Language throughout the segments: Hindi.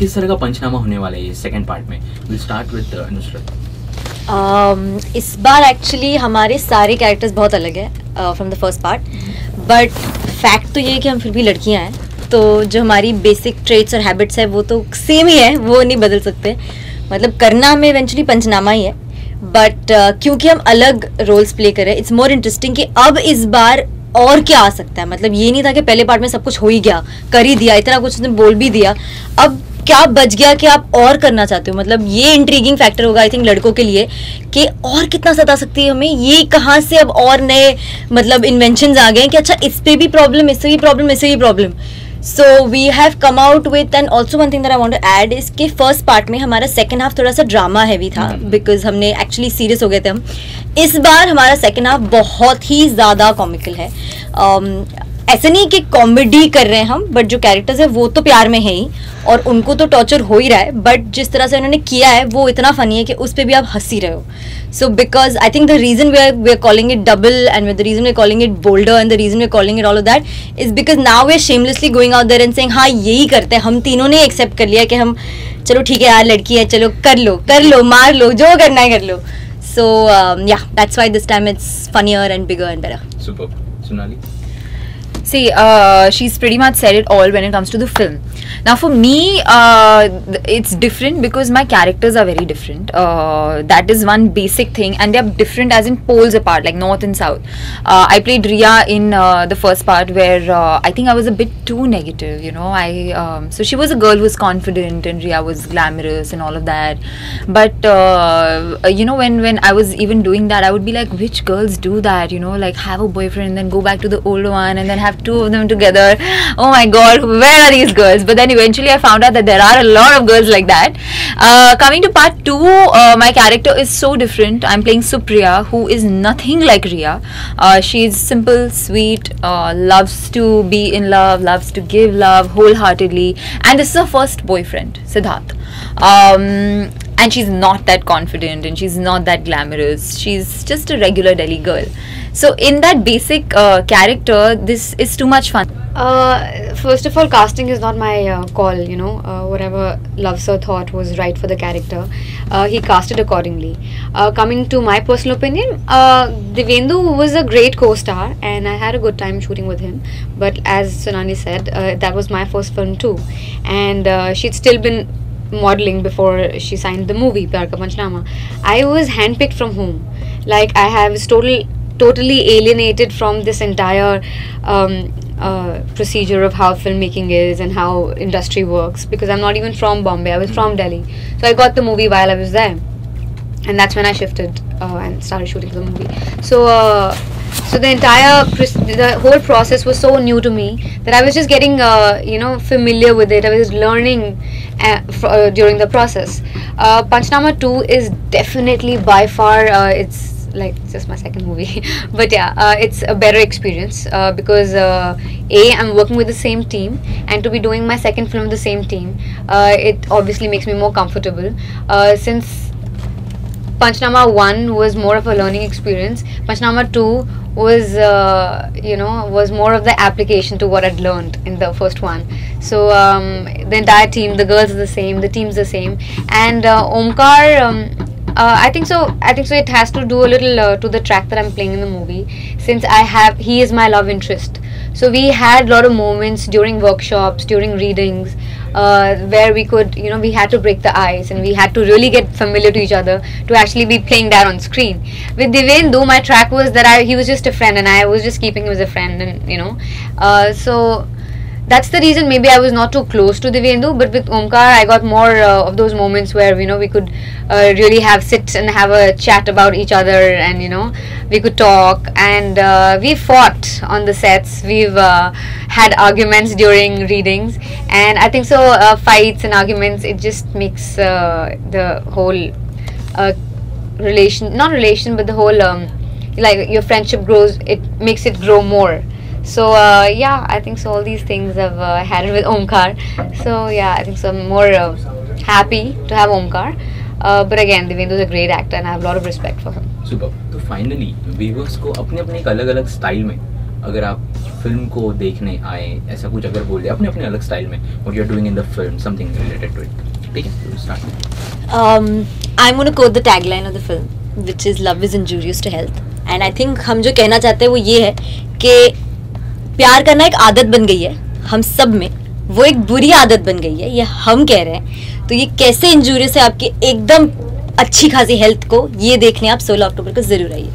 किस तरह का पंचनामा होने वाला है ये सेकंड पार्ट में? Will start with Nusrat. इस बार एक्चुअली हमारे सारे कैरेक्टर्स बहुत अलग है from the first part, but fact तो ये है कि हम फिर भी लड़कियां हैं, तो जो हमारी बेसिक ट्रेट्स और हैबिट्स है वो तो सेम ही है, वो नहीं बदल सकते। मतलब करना हमें इवेंचुअली पंचनामा ही है, बट क्योंकि हम अलग रोल्स प्ले कर रहे हैं, इट्स मोर इंटरेस्टिंग कि अब इस बार और क्या आ सकता है। मतलब ये नहीं था कि पहले पार्ट में सब कुछ हो ही गया, कर ही दिया, इतना कुछ उसने बोल भी दिया, अब क्या बच गया कि आप और करना चाहते हो। मतलब ये इंट्रीगिंग फैक्टर होगा आई थिंक लड़कों के लिए कि और कितना सता सकती है हमें, ये कहाँ से अब और नए मतलब इन्वेंशंस आ गए कि अच्छा इस पे भी प्रॉब्लम, इससे भी प्रॉब्लम, इससे भी problem. So we have come out with, and also one thing that I want to add is कि फर्स्ट पार्ट में हमारा सेकंड हाफ थोड़ा सा ड्रामा हैवी था, बिकॉज हमने एक्चुअली सीरियस हो गए थे हम। इस बार हमारा सेकंड हाफ बहुत ही ज़्यादा कॉमिकल है। ऐसा नहीं कि कॉमेडी कर रहे हैं हम, बट जो कैरेक्टर्स है वो तो प्यार में है ही, और उनको तो टॉर्चर हो ही रहा है, बट जिस तरह से उन्होंने किया है वो इतना फनी है कि उस पर भी आप हंसी रहे हो। So because I think the reason we are calling it double, and the reason we are calling it bolder, and the reason we are calling it all of that is because now we are shamelessly going out there and saying हाँ यही करते हैं। हम तीनों ने एक्सेप्ट कर लिया कि हम चलो ठीक है यार लड़की है, चलो कर लो मार लो, जो करना है कर लो। सो या that's why this time it's funnier and bigger and better. Super. Sonali? See, she's pretty much said it all when it comes to the film. Now for me, it's different because my characters are very different. That is one basic thing, and they are different as in poles apart, like north and south. I played Riya in the first part where I think I was a bit too negative, you know. So she was a girl who was confident and Riya was glamorous and all of that. But you know, when I was even doing that, I would be like, which girls do that, you know, like have a boyfriend and then go back to the older one and then have two of them together. Oh my god, where are these girls? But then eventually I found out that there are a lot of girls like that. Coming to part 2, my character is so different. I'm playing Supriya, who is nothing like Riya. She's simple, sweet, loves to be in love, loves to give love wholeheartedly, and this is her first boyfriend, Siddharth. And she's not that confident and she's not that glamorous. She's just a regular Delhi girl. So in that basic character, this is too much fun. First of all, casting is not my call, you know. Whatever Love Sir thought was right for the character, he casted accordingly. Coming to my personal opinion, Divendu was a great co-star and I had a good time shooting with him. But as Sonali said, that was my first film too, and she'd still been modeling before she signed the movie Pyar Ka Panchnama. I was handpicked from home. Like I was totally alienated from this entire procedure of how filmmaking is and how industry works, because I'm not even from Bombay, I was from Delhi. So I got the movie while I was there, and that's when I shifted and started shooting the movie. So the whole process was so new to me that I was just getting you know, familiar with it. I was learning during the process. Panchnama 2 is definitely by far it's like just my second movie but yeah, it's a better experience because I'm working with the same team, and to be doing my second film with the same team, it obviously makes me more comfortable. Since Panchnama 1 was more of a learning experience, Panchnama 2 was you know, was more of the application to what I'd learned in the first one. So the entire team, the girls are the same, the team's the same, and Omkar, I think so it has to do a little to the track that I'm playing in the movie, since he is my love interest. So we had a lot of moments during workshops, during readings, where we could, you know, we had to break the ice and we had to really get familiar to each other to actually be playing that on screen. With Divendu, my track was that he was just a friend and I was just keeping him as a friend, and you know, so that's the reason maybe I was not too close to Divendu. But with Omkar, I got more of those moments where, you know, we could really sit and have a chat about each other, and you know, we could talk, and we fought on the sets, we've had arguments during readings, and I think so fights and arguments, it just makes the whole relation but the whole like your friendship grows, it makes it grow more. So yeah, I think so all these things I've had it with Omkar. So yeah, I think so I'm more happy to have Omkar. But again, Divendu is a great actor and I have a lot of respect for him. Super. तो फाइनली व्यूअर्स को अपने अपने एक अलग अलग स्टाइल में अगर आप फिल्म को देखने आए, ऐसा कुछ अगर बोल दे अपने अपने अलग स्टाइल में, what you are doing in the film, something related to it, ठीक है, start. I'm going to quote the tagline of the film, which is love is injurious to health. And I think हम जो कहना चाहते हैं वो ये है कि प्यार करना एक आदत बन गई है हम सब में, वो एक बुरी आदत बन गई है, ये हम कह रहे हैं। तो ये कैसे इंजूरियस है आपकी एकदम अच्छी खासी हेल्थ को, ये देखने आप 16 अक्टूबर को जरूर आइए।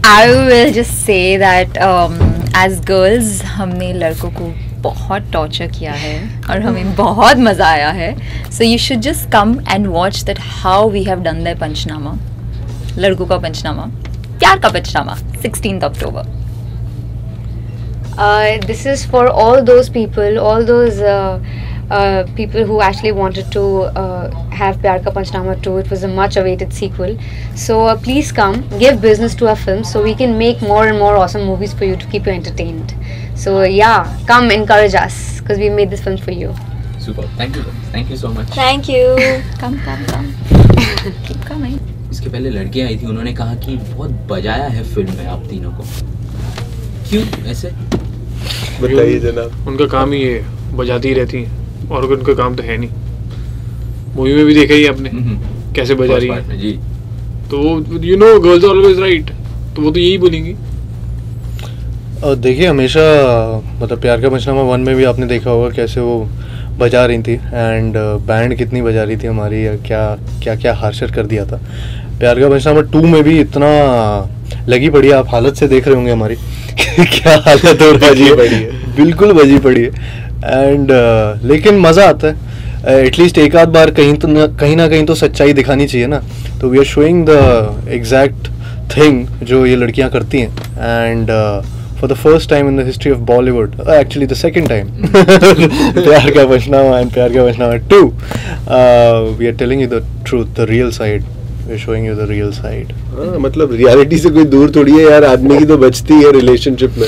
I will just say that as girls हमने लड़कों को बहुत टॉर्चर किया है और हमें बहुत मज़ा आया है। So you should just come and watch that how we have done the पंचनामा, लड़कों का पंचनामा, प्यार का पंचनामा, 16th October. This is for all those people, all those people who actually wanted to have Pyar Ka Panchnama 2. It was a much awaited sequel. So please come, give business to our film so we can make more and more awesome movies for you to keep you entertained. So yeah, come encourage us because we made this film for you. Super. Thank you so much. Thank you. Come. Keep coming. इसके पहले लड़कियां आई थी, उन्होंने कहा कि बहुत बजाया है फिल्म में आप तीनों को, क्यों ऐसे? बताइए जनाब। उनका काम ही है, बजाती ही रहती हैं और उनका काम तो है नहीं। मूवी में भी देखा ही आपने कैसे बजा रही है जी। तो you know girls always right, तो वो तो यही बोलेंगी। और देखिए हमेशा मतलब प्यार का पंचनामा 1 में भी आपने देखा होगा कैसे वो बजा रही थी, एंड बैंड कितनी बजा रही थी हमारी, क्या हार्शर कर दिया था। प्यार का पंचनामा 2 में भी इतना लगी पड़ी है, आप हालत से देख रहे होंगे हमारी क्या हालत हो रही है, बिल्कुल बजी पड़ी है। एंड लेकिन मज़ा आता है, एटलीस्ट एक आध बार कहीं ना कहीं तो सच्चाई दिखानी चाहिए ना। तो we are showing the exact thing जो ये लड़कियां करती हैं, and for the first time in the history of Bollywood, actually the second time, Pyar Ka Panchnama and Pyar Ka Panchnama 2, we are telling you the truth, the real side. We are showing you the real side. मतलब रियलिटी से कोई दूर थोड़ी है यार, आदमी की तो बचती है रिलेशनशिप में,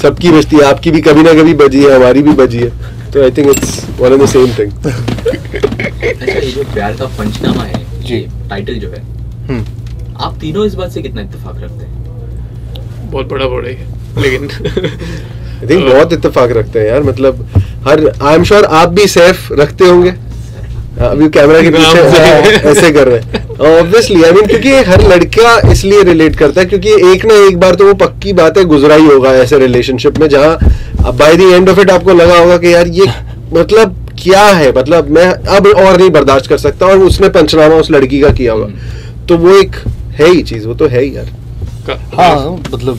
सबकी बचती है, आपकी भी कभी ना कभी बजी है, हमारी भी बजी है, तो I think it's one and the same thing. अच्छा, ये जो प्यार का पंचनामा है, ये टाइटल जो है, आप तीनों इस बात से कितना इत्तेफाक रखते हैं? बहुत बड़ा है लेकिन आई थिंक बहुत इत्तेफाक रखते हैं यार, मतलब हर आई एम श्योर आप भी सेफ रखते होंगे, अभी कैमरा के पीछे ऐसे कर रहे हैं ऑब्वियसली। आई मीन क्योंकि हर लड़का इसलिए रिलेट करता है क्योंकि एक ना एक बार तो वो पक्की बात है गुजरा ही होगा ऐसे रिलेशनशिप में, जहाँ by the end of it आपको लगा होगा कि यार ये मतलब क्या है, मतलब मैं अब और नहीं बर्दाश्त कर सकता, और उसने पंचनामा उस लड़की का किया होगा, तो वो एक है ही चीज, वो तो है ही यार। हाँ मतलब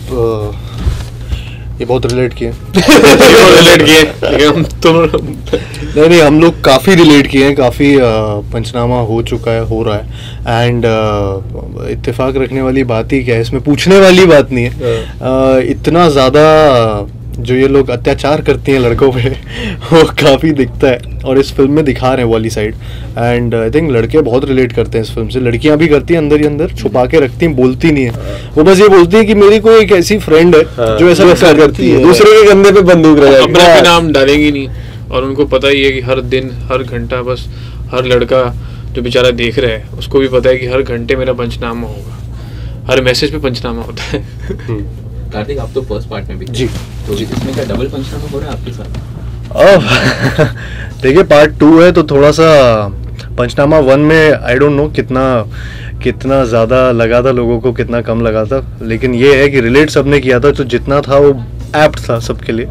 ये बहुत रिलेट किए नहीं हम लोग काफ़ी रिलेट किए हैं, काफ़ी पंचनामा हो चुका है, हो रहा है, एंड इत्तेफाक रखने वाली बात ही क्या है, इसमें पूछने वाली बात नहीं है। इतना ज़्यादा जो ये लोग अत्याचार करती हैं लड़कों पे वो काफ़ी दिखता है, और इस फिल्म में दिखा रहे हैं वाली साइड, एंड आई थिंक लड़के बहुत रिलेट करते हैं इस फिल्म से। लड़कियां भी करती हैं, अंदर ही अंदर छुपा के रखती हैं, बोलती नहीं है, वो बस ये बोलती है कि मेरी कोई एक ऐसी फ्रेंड है जो ऐसा करती है, दूसरे के कंधे पे बंदूक रखेगी, अपना नाम डालेंगी नहीं, और उनको पता ही है कि हर दिन हर घंटा, बस हर लड़का जो बेचारा देख रहा है उसको भी पता है कि हर घंटे मेरा पंचनामा होगा, हर मैसेज पे पंचनामा होता है। कार्तिक, आप तो फर्स्ट पार्ट में भी जी, तो इसमें क्या डबल पंचनामा हो रहा है आपके साथ? देखिए पार्ट 2 है तो थोड़ा सा पंचनामा 1 में आई डोंट नो कितना ज़्यादा लगा था लोगों को, कितना कम लगा था, लेकिन ये है कि रिलेट सबने किया था, तो जितना था वो एप्ट था सबके लिए।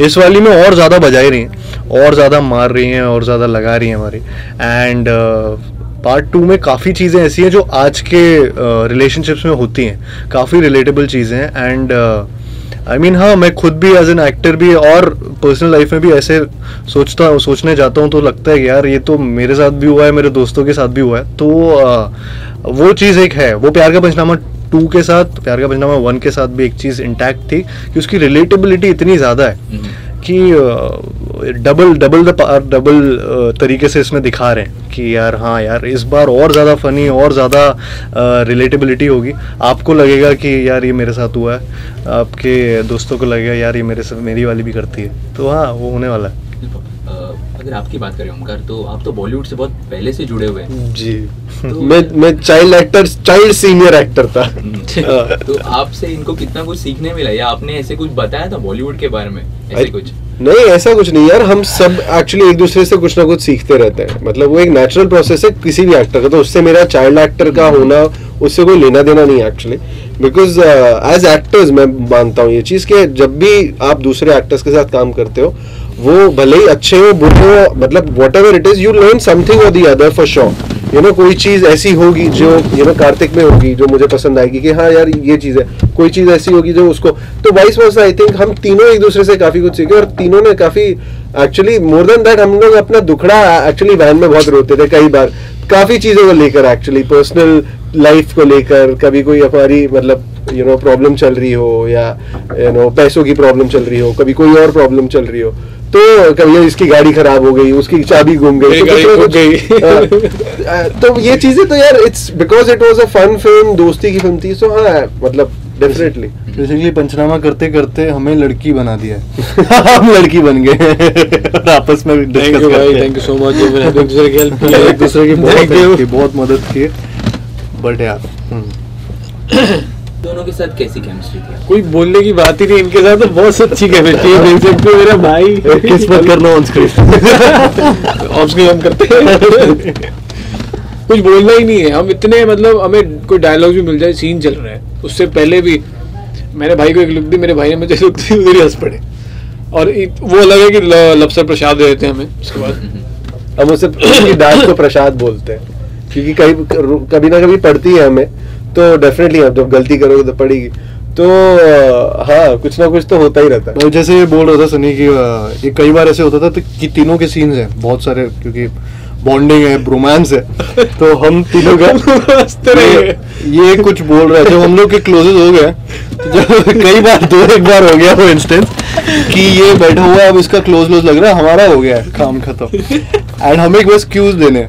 इस वाली में और ज़्यादा बजाई रही हैं, और ज़्यादा मार रही हैं, और ज़्यादा लगा रही हैं हमारी, एंड पार्ट 2 में काफ़ी चीज़ें ऐसी हैं जो आज के रिलेशनशिप्स में होती हैं, काफ़ी रिलेटेबल चीज़ें हैं, एंड आई मीन हाँ मैं खुद भी एज एन एक्टर भी और पर्सनल लाइफ में भी ऐसे सोचने जाता हूँ तो लगता है कि यार ये तो मेरे साथ भी हुआ है, मेरे दोस्तों के साथ भी हुआ है, तो वो चीज़ एक है, वो प्यार का पंचनामा 2 के साथ, प्यार का पंचनामा 1 के साथ भी एक चीज़ इंटैक्ट थी कि उसकी रिलेटेबिलिटी इतनी ज़्यादा है कि डबल तरीके से इसमें दिखा रहे हैं कि यार हाँ यार इस बार और ज़्यादा फनी, और ज़्यादा रिलेटेबिलिटी होगी, आपको लगेगा कि यार ये मेरे साथ हुआ है, आपके दोस्तों को लगेगा यार ये मेरी वाली भी करती है, तो हाँ वो होने वाला है। अगर आपकी बात करें ओमकार, तो आप तो बॉलीवुड से बहुत पहले से जुड़े हुए हैं जी। तो- मैं चाइल्ड सीनियर एक्टर था। तो आपसे इनको कितना कुछ सीखने मिला, या आपने ऐसे कुछ बताया था बॉलीवुड के बारे में, ऐसे कुछ? नहीं, ऐसा कुछ नहीं यार, हम सब एक्चुअली एक दूसरे से कुछ ना कुछ सीखते रहते हैं, मतलब वो एक नेचुरल प्रोसेस है किसी भी एक्टर का। तो उससे मेरा चाइल्ड एक्टर का होना उससे कोई लेना देना नहीं एक्चुअली, बिकॉज एज एक्टर्स मैं मानता हूँ ये चीज कि जब भी आप दूसरे एक्टर्स के साथ काम करते हो, वो भले ही अच्छे हो बुरे हो, मतलब whatever it is, you learn something और the other for sure. You know कोई चीज ऐसी होगी जो यू नो कार्तिक में होगी जो मुझे पसंद आएगी कि हाँ यार ये चीज है, कोई चीज ऐसी होगी जो उसको, तो वाइस वर्सा। आई थिंक हम तीनों एक दूसरे से काफी कुछ सीखे, और तीनों ने काफी एक्चुअली मोर देन दैट, हम लोग अपना दुखड़ा एक्चुअली वैन में बहुत रोते थे कई बार, काफी चीजों को लेकर, एक्चुअली पर्सनल लाइफ को लेकर, कभी कोई हमारी मतलब यू नो प्रॉब्लम चल रही हो, या यू नो पैसों की प्रॉब्लम चल रही हो, कभी कोई और प्रॉब्लम चल रही हो, तो कभी इसकी गाड़ी खराब हो गई, उसकी चाबी गुम गई, तो ये चीजें तो यार it's because it was a fun film, दोस्ती की फिल्म थी, सो हाँ मतलब डेफिनेटली बेसिकली पंचनामा करते करते हमें लड़की बना दिया हम लड़की बन गए और आपस में थैंक यू भाई, थैंक यू सो मच। एक दूसरे की हेल्प की, एक दूसरे की बहुत मदद की, बट यार दोनों के साथ कैसी केमिस्ट्री थी? कोई बोलने की बात ही नहीं, इनके साथ तो बहुत अच्छी केमिस्ट्री है, देख सकते हो मेरा भाई। किस पर करना ऑन स्क्रीन ऑफ स्क्रीन हम करते हैं कुछ बोलना ही नहीं है, हम इतने मतलब हमें कोई डायलॉग भी मिल जाए, सीन चल रहा है, उससे पहले भी मैंने भाई को एक लुक दी, मेरे भाई ने मुझे लुक दी, उधर ही हंस पड़े। और वो अलग है कि लफ्सर प्रसाद दे देते हैं हमें, उसके बाद हम उसे डांस को प्रसाद बोलते हैं, क्योंकि कभी ना कभी पड़ती है हमें, तो डेफिनेटली आप जब गलती करोगे तो पड़ेगी, तो हाँ कुछ ना कुछ तो होता ही रहता है। जैसे ये बोल रहा था सनी कि ये कई बार ऐसे होता था कि तीनों के सीन्स हैं बहुत सारे, क्योंकि बॉन्डिंग है, ब्रोमांस है, तो हम तीनों का ये कुछ बोल रहा है, जब हम लोग के क्लोजेस हो गए, तो जब कई बार एक बार हो गया वो इंस्टेंस कि ये बैठा हुआ है, अब इसका क्लोज लग रहा है, हमारा हो गया है काम खत्म, एंड हमें एक बस क्यूज देने,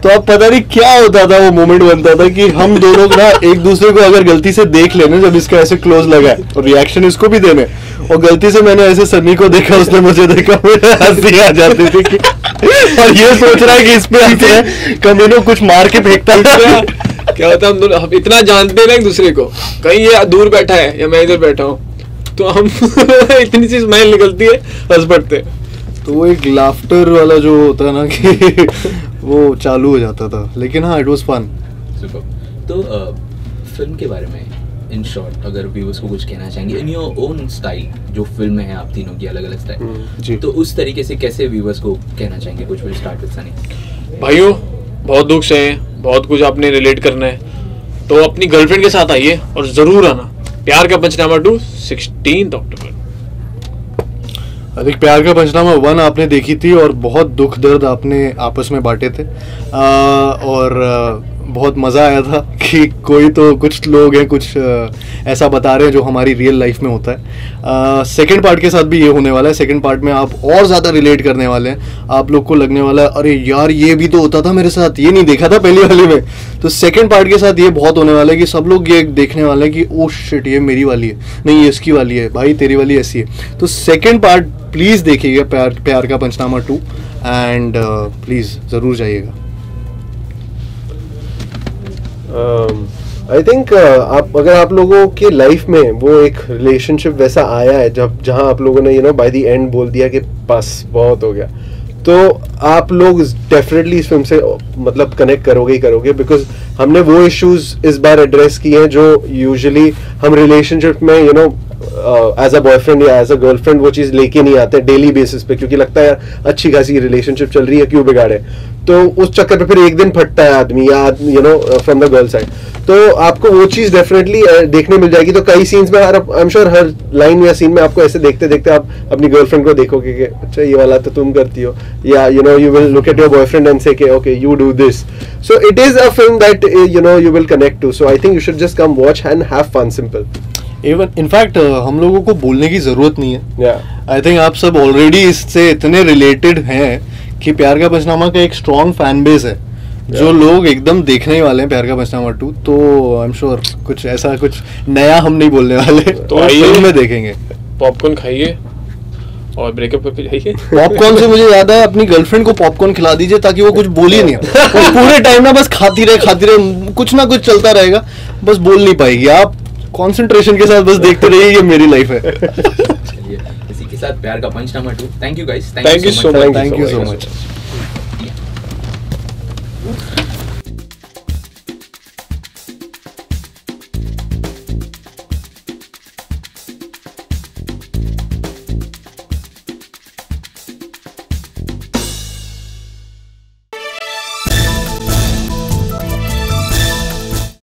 तो अब पता नहीं क्या होता था, वो मोमेंट बनता था कि हम दोनों ना एक दूसरे को अगर गलती से देख लेने, जब इसका ऐसे क्लोज लगा है, और रिएक्शन इसको भी देने, और गलती से मैंने ऐसे सन्नी को देखा, उसने मुझे देखा, मुझे हंसी आ जाती थी कि और ये सोच रहा है कि इस पे हंस रहे हैं, कमीनों कुछ मार के फेंकता है। क्या होता है, हम दोनों हम इतना जानते हैं ना एक दूसरे को, कहीं ये दूर बैठा है या मैं इधर बैठा हूँ, तो हम इतनी सी स्माइल निकलती है, हंस पड़ते हैं, तो वो एक लाफ्टर वाला जो होता है ना कि वो चालू हो जाता था, लेकिन हाँ इट वाज फन। तो फिल्म के बारे में इन शॉर्ट अगर व्यूअर्स को कुछ कहना चाहेंगे इन योर ओन स्टाइल, जो फिल्म है आप तीनों की अलग अलग स्टाइल, तो उस तरीके से कैसे व्यूअर्स को कहना चाहेंगे? कुछ विल स्टार्ट विद सनी। भाइयों बहुत दुख से हैं, बहुत कुछ आपने रिलेट करना है, तो अपनी गर्लफ्रेंड के साथ आइए और जरूर आना। प्यार का पंचनामा 2 16 अक्टूबर। अधिक प्यार का पंचनामा 1 आपने देखी थी, और बहुत दुख दर्द आपने आपस में बांटे थे, और बहुत मज़ा आया था कि कोई तो कुछ लोग हैं कुछ ऐसा बता रहे हैं जो हमारी रियल लाइफ में होता है। सेकंड पार्ट के साथ भी ये होने वाला है, सेकंड पार्ट में आप और ज़्यादा रिलेट करने वाले हैं, आप लोग को लगने वाला है अरे यार ये भी तो होता था मेरे साथ, ये नहीं देखा था पहली वाली में। तो सेकंड पार्ट के साथ ये बहुत होने वाला है कि सब लोग ये देखने वाले हैं कि ओ शिट ये मेरी वाली है, नहीं ये इसकी वाली है, भाई तेरी वाली ऐसी है। तो सेकेंड पार्ट प्लीज़ देखिएगा, प्यार का पंचनामा 2, एंड प्लीज़ ज़रूर जाइएगा। आई थिंक अगर आप लोगों की लाइफ में वो एक रिलेशनशिप वैसा आया है जहां आप लोगों ने बाय द एंड बोल दिया कि बस बहुत हो गया, तो आप लोग डेफिनेटली इस फिल्म से मतलब कनेक्ट करोगे ही करोगे, बिकॉज हमने वो इश्यूज इस बार एड्रेस किए हैं जो यूजुअली हम रिलेशनशिप में एज अ बॉयफ्रेंड या एज अ गर्लफ्रेंड वो चीज़ लेके नहीं आते डेली बेसिस पे, क्योंकि लगता है यार अच्छी खासी रिलेशनशिप चल रही है क्यों बिगाड़े, तो उस चक्कर पे फिर एक दिन फटता है आदमी या फ्रॉम द गर्ल साइड। तो आपको वो चीज़ डेफिनेटली देखने मिल जाएगी। तो कई सीन्स में I am sure her line या सीन में आपको ऐसे देखते देखते आप अपनी गर्लफ्रेंड को देखोगे कि अच्छा ये वाला तो तुम करती हो, या you will look at your boyfriend and say okay you do this. So it is a film that you will connect to, so I think you should just come watch and have fun, simple. Even in fact हम लोगों को बोलने की जरूरत नहीं है, आई थिंक आप सब ऑलरेडी इससे इतने रिलेटेड हैं कि प्यार का पंचनामा का एक स्ट्रॉन्ग फैन बेस है, जो लोग एकदम देखने वाले हैं प्यार का पंचनामा 2। तो आई एम श्योर कुछ ऐसा कुछ नया हम नहीं बोलने वाले, तो आइए फिल्म में देखेंगे, पॉपकॉर्न खाइए और ब्रेकअप करके जाइए। पॉपकॉर्न से मुझे याद है, अपनी गर्लफ्रेंड को पॉपकॉर्न खिला दीजिए ताकि वो कुछ बोल ही नहीं, वो पूरे टाइम ना बस खाती रहे, कुछ ना कुछ चलता रहेगा, बस बोल नहीं पाएगी। आप कंसंट्रेशन के साथ बस देखते रहिए, ये मेरी लाइफ है। चलिए इसी के साथ प्यार का पंचनामा 2। Thank you guys, thank you so much. Thank you so much.